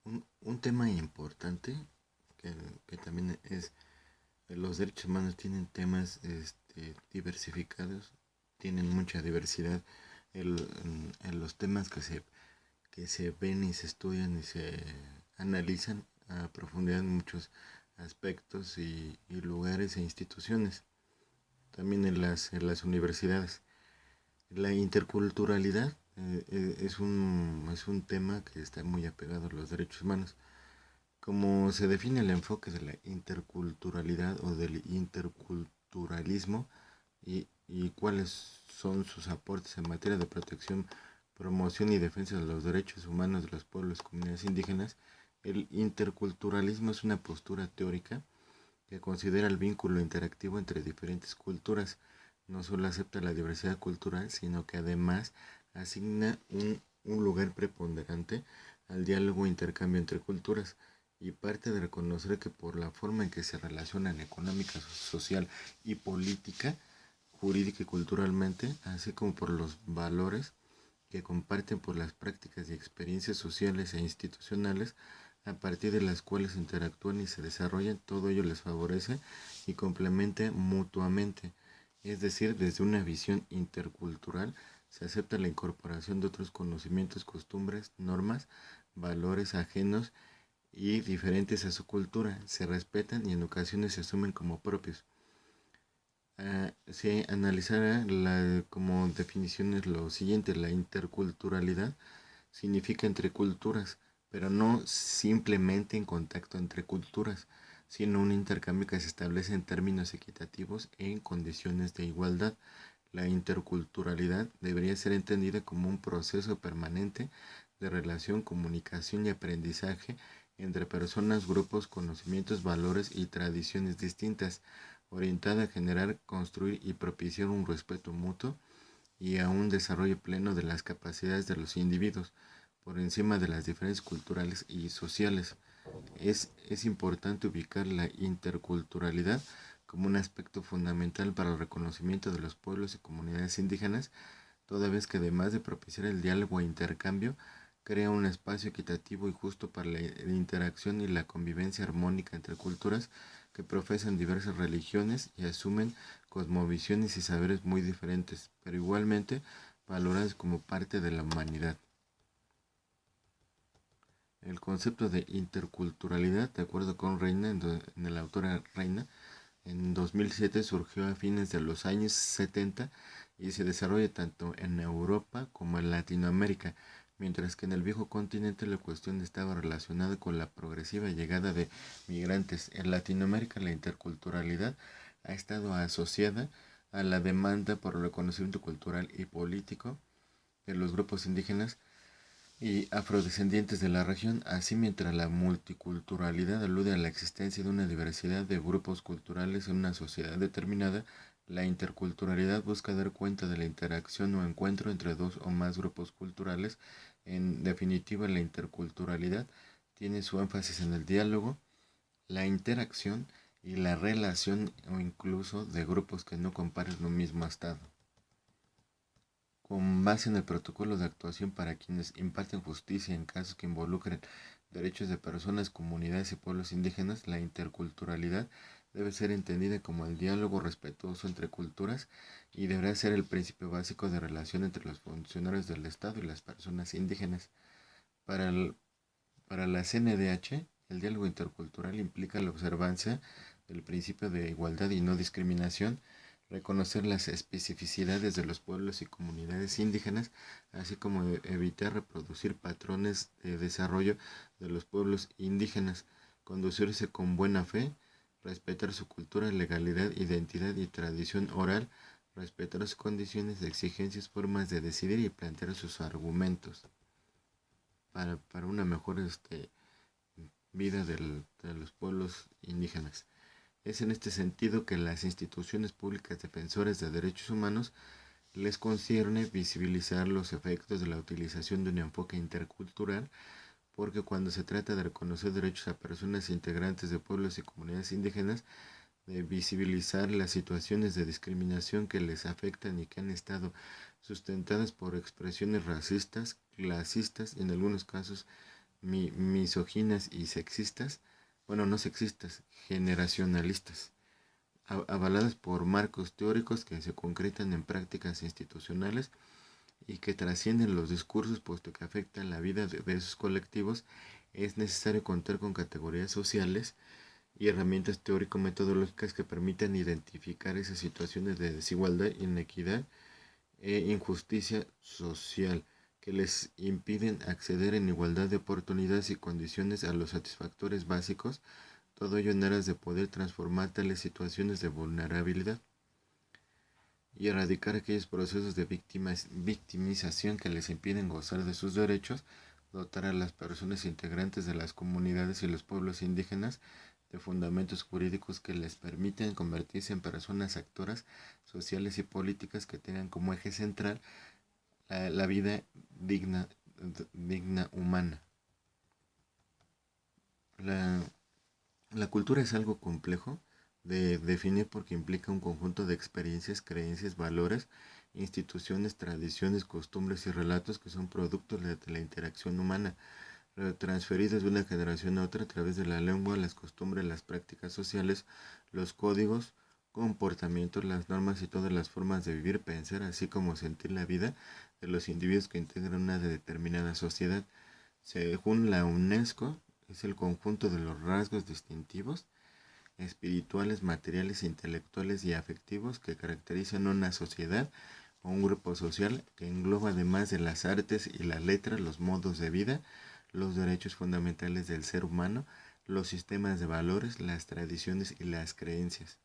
Un tema importante que, que también es, los derechos humanos tienen temas diversificados, tienen mucha diversidad en los temas que se ven y se estudian y se analizan a profundidad en muchos aspectos y lugares e instituciones, también en las universidades. La interculturalidad es un tema que está muy apegado a los derechos humanos. Como se define el enfoque de la interculturalidad o del interculturalismo y cuáles son sus aportes en materia de protección, promoción y defensa de los derechos humanos de los pueblos y comunidades indígenas, el interculturalismo es una postura teórica que considera el vínculo interactivo entre diferentes culturas. No solo acepta la diversidad cultural, sino que además asigna un lugar preponderante al diálogo e intercambio entre culturas y parte de reconocer que por la forma en que se relacionan económica, social y política, jurídica y culturalmente, así como por los valores que comparten por las prácticas y experiencias sociales e institucionales a partir de las cuales interactúan y se desarrollan, todo ello les favorece y complementa mutuamente. Es decir, desde una visión intercultural se acepta la incorporación de otros conocimientos, costumbres, normas, valores ajenos y diferentes a su cultura, se respetan y en ocasiones se asumen como propios. Se analizará como definiciones lo siguiente: la interculturalidad significa entre culturas, pero no simplemente en contacto entre culturas, sino un intercambio que se establece en términos equitativos e en condiciones de igualdad. La interculturalidad debería ser entendida como un proceso permanente de relación, comunicación y aprendizaje entre personas, grupos, conocimientos, valores y tradiciones distintas, orientada a generar, construir y propiciar un respeto mutuo y a un desarrollo pleno de las capacidades de los individuos por encima de las diferencias culturales y sociales. Es importante ubicar la interculturalidad como un aspecto fundamental para el reconocimiento de los pueblos y comunidades indígenas, toda vez que además de propiciar el diálogo e intercambio, crea un espacio equitativo y justo para la interacción y la convivencia armónica entre culturas que profesan diversas religiones y asumen cosmovisiones y saberes muy diferentes, pero igualmente valoradas como parte de la humanidad. El concepto de interculturalidad, de acuerdo con Reina, en la autora Reina, en 2007 surgió a fines de los años 70 y se desarrolla tanto en Europa como en Latinoamérica, mientras que en el viejo continente la cuestión estaba relacionada con la progresiva llegada de migrantes. En Latinoamérica la interculturalidad ha estado asociada a la demanda por el reconocimiento cultural y político de los grupos indígenas y afrodescendientes de la región, así mientras la multiculturalidad alude a la existencia de una diversidad de grupos culturales en una sociedad determinada, la interculturalidad busca dar cuenta de la interacción o encuentro entre dos o más grupos culturales. En definitiva, la interculturalidad tiene su énfasis en el diálogo, la interacción y la relación o incluso de grupos que no comparten un mismo estado. Con base en el protocolo de actuación para quienes imparten justicia en casos que involucren derechos de personas, comunidades y pueblos indígenas, la interculturalidad debe ser entendida como el diálogo respetuoso entre culturas y deberá ser el principio básico de relación entre los funcionarios del Estado y las personas indígenas. Para, el- para la CNDH, el diálogo intercultural implica la observancia del principio de igualdad y no discriminación, reconocer las especificidades de los pueblos y comunidades indígenas, así como evitar reproducir patrones de desarrollo de los pueblos indígenas, conducirse con buena fe, respetar su cultura, legalidad, identidad y tradición oral, respetar sus condiciones, exigencias, formas de decidir y plantear sus argumentos para una mejor vida de los pueblos indígenas. Es en este sentido que las instituciones públicas defensoras de derechos humanos les concierne visibilizar los efectos de la utilización de un enfoque intercultural, porque cuando se trata de reconocer derechos a personas integrantes de pueblos y comunidades indígenas, de visibilizar las situaciones de discriminación que les afectan y que han estado sustentadas por expresiones racistas, clasistas y en algunos casos misóginas y sexistas, bueno, no sexistas, generacionalistas, avaladas por marcos teóricos que se concretan en prácticas institucionales y que trascienden los discursos puesto que afectan la vida de esos colectivos. Es necesario contar con categorías sociales y herramientas teórico-metodológicas que permitan identificar esas situaciones de desigualdad, inequidad e injusticia social que les impiden acceder en igualdad de oportunidades y condiciones a los satisfactores básicos, todo ello en aras de poder transformar tales situaciones de vulnerabilidad y erradicar aquellos procesos de victimización que les impiden gozar de sus derechos, dotar a las personas integrantes de las comunidades y los pueblos indígenas de fundamentos jurídicos que les permiten convertirse en personas actoras sociales y políticas que tengan como eje central la vida digna, digna humana. La, la cultura es algo complejo de definir porque implica un conjunto de experiencias, creencias, valores, instituciones, tradiciones, costumbres y relatos que son productos de la interacción humana, transferidos de una generación a otra a través de la lengua, las costumbres, las prácticas sociales, los códigos, comportamientos, las normas y todas las formas de vivir, pensar, así como sentir la vida de los individuos que integran una determinada sociedad. Según la UNESCO, es el conjunto de los rasgos distintivos espirituales, materiales, intelectuales y afectivos que caracterizan una sociedad o un grupo social que engloba además de las artes y las letras, los modos de vida, los derechos fundamentales del ser humano, los sistemas de valores, las tradiciones y las creencias.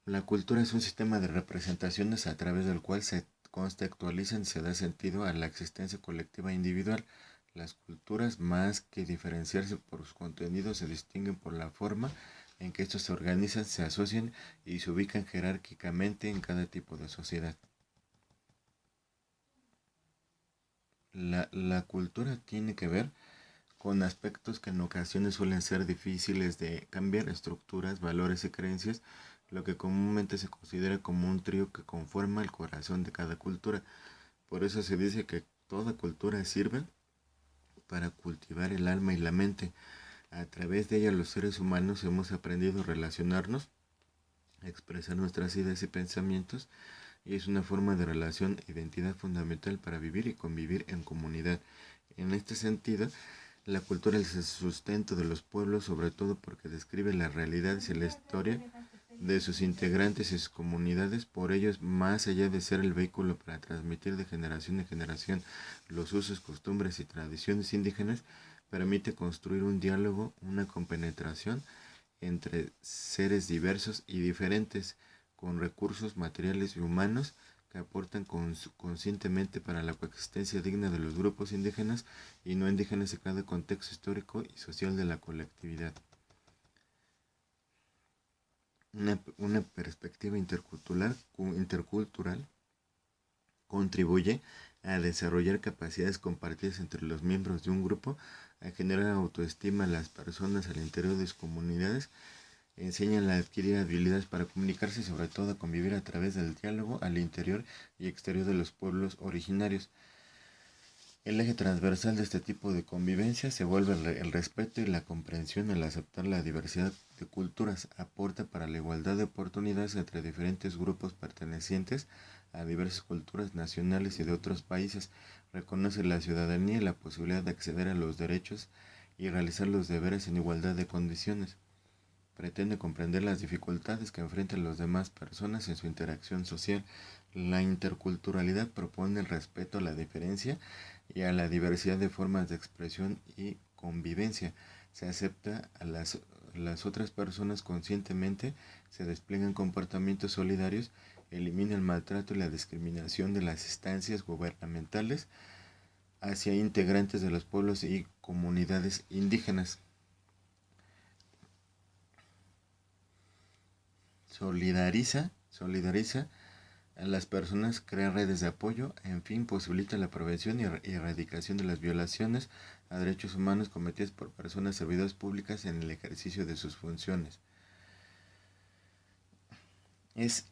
La cultura es un sistema de representaciones a través del cual se contextualizan y se da sentido a la existencia colectiva e individual. Las culturas, más que diferenciarse por sus contenidos, se distinguen por la forma en que estos se organizan, se asocian y se ubican jerárquicamente en cada tipo de sociedad. La cultura tiene que ver con aspectos que en ocasiones suelen ser difíciles de cambiar, estructuras, valores y creencias, lo que comúnmente se considera como un trío que conforma el corazón de cada cultura. Por eso se dice que toda cultura sirve para cultivar el alma y la mente. A través de ella los seres humanos hemos aprendido a relacionarnos, a expresar nuestras ideas y pensamientos, y es una forma de relación e identidad fundamental para vivir y convivir en comunidad. En este sentido, la cultura es el sustento de los pueblos, sobre todo porque describe las realidades y la historia de sus integrantes y sus comunidades. Por ello, más allá de ser el vehículo para transmitir de generación en generación los usos, costumbres y tradiciones indígenas, permite construir un diálogo, una compenetración entre seres diversos y diferentes, con recursos materiales y humanos que aportan conscientemente para la coexistencia digna de los grupos indígenas y no indígenas de cada contexto histórico y social de la colectividad. Una perspectiva intercultural contribuye a desarrollar capacidades compartidas entre los miembros de un grupo, a generar autoestima a las personas al interior de sus comunidades, enseñan a adquirir habilidades para comunicarse y sobre todo a convivir a través del diálogo al interior y exterior de los pueblos originarios. El eje transversal de este tipo de convivencia se vuelve el respeto y la comprensión al aceptar la diversidad de culturas, aporta para la igualdad de oportunidades entre diferentes grupos pertenecientes a diversas culturas nacionales y de otros países, reconoce la ciudadanía y la posibilidad de acceder a los derechos y realizar los deberes en igualdad de condiciones. Pretende comprender las dificultades que enfrentan las demás personas en su interacción social. La interculturalidad propone el respeto a la diferencia y a la diversidad de formas de expresión y convivencia. Se acepta a las otras personas conscientemente, se despliegan comportamientos solidarios, elimina el maltrato y la discriminación de las instancias gubernamentales hacia integrantes de los pueblos y comunidades indígenas. Solidariza a las personas, crea redes de apoyo, en fin, posibilita la prevención y erradicación de las violaciones a derechos humanos cometidas por personas servidoras públicas en el ejercicio de sus funciones. Es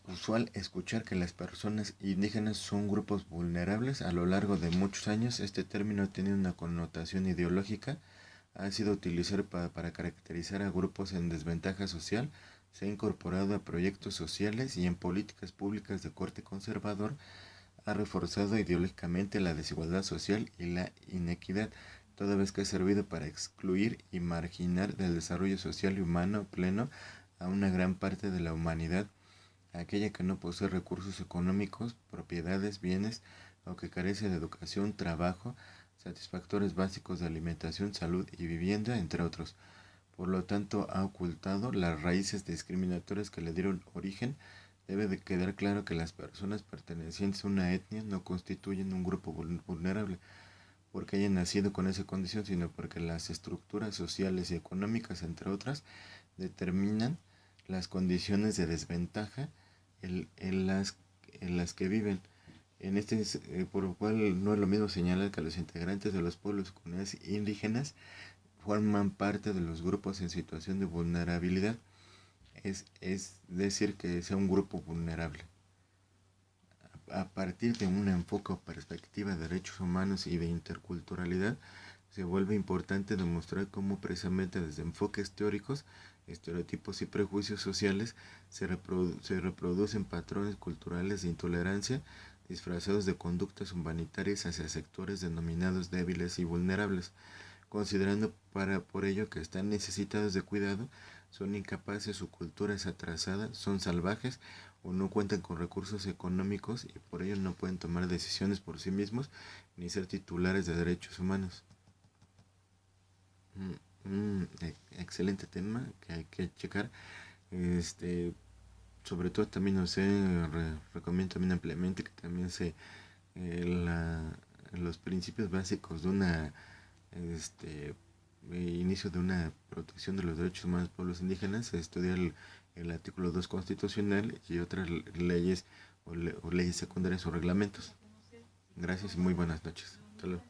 usual escuchar que las personas indígenas son grupos vulnerables. A lo largo de muchos años, este término tiene una connotación ideológica. Ha sido utilizado para caracterizar a grupos en desventaja social. Se ha incorporado a proyectos sociales y en políticas públicas de corte conservador. Ha reforzado ideológicamente la desigualdad social y la inequidad, toda vez que ha servido para excluir y marginar del desarrollo social y humano pleno a una gran parte de la humanidad, aquella que no posee recursos económicos, propiedades, bienes, o que carece de educación, trabajo, satisfactores básicos de alimentación, salud y vivienda, entre otros. Por lo tanto, ha ocultado las raíces discriminatorias que le dieron origen. Debe de quedar claro que las personas pertenecientes a una etnia no constituyen un grupo vulnerable porque hayan nacido con esa condición, sino porque las estructuras sociales y económicas, entre otras, determinan las condiciones de desventaja en, en las, en las que viven. Por lo cual no es lo mismo señalar que los integrantes de los pueblos y comunidades indígenas forman parte de los grupos en situación de vulnerabilidad, es decir, que sea un grupo vulnerable. A partir de un enfoque o perspectiva de derechos humanos y de interculturalidad, se vuelve importante demostrar cómo precisamente desde enfoques teóricos, estereotipos y prejuicios sociales se reproducen patrones culturales de intolerancia disfrazados de conductas humanitarias hacia sectores denominados débiles y vulnerables, considerando por ello que están necesitados de cuidado, son incapaces, su cultura es atrasada, son salvajes o no cuentan con recursos económicos y por ello no pueden tomar decisiones por sí mismos ni ser titulares de derechos humanos. Excelente tema que hay que checar. Este, Sobre todo también no sé, recomiendo también ampliamente que también los principios básicos de una este inicio de una protección de los derechos humanos de pueblos indígenas, estudiar el artículo 2 constitucional y otras leyes o leyes secundarias o reglamentos. Gracias y muy buenas noches. Hasta luego.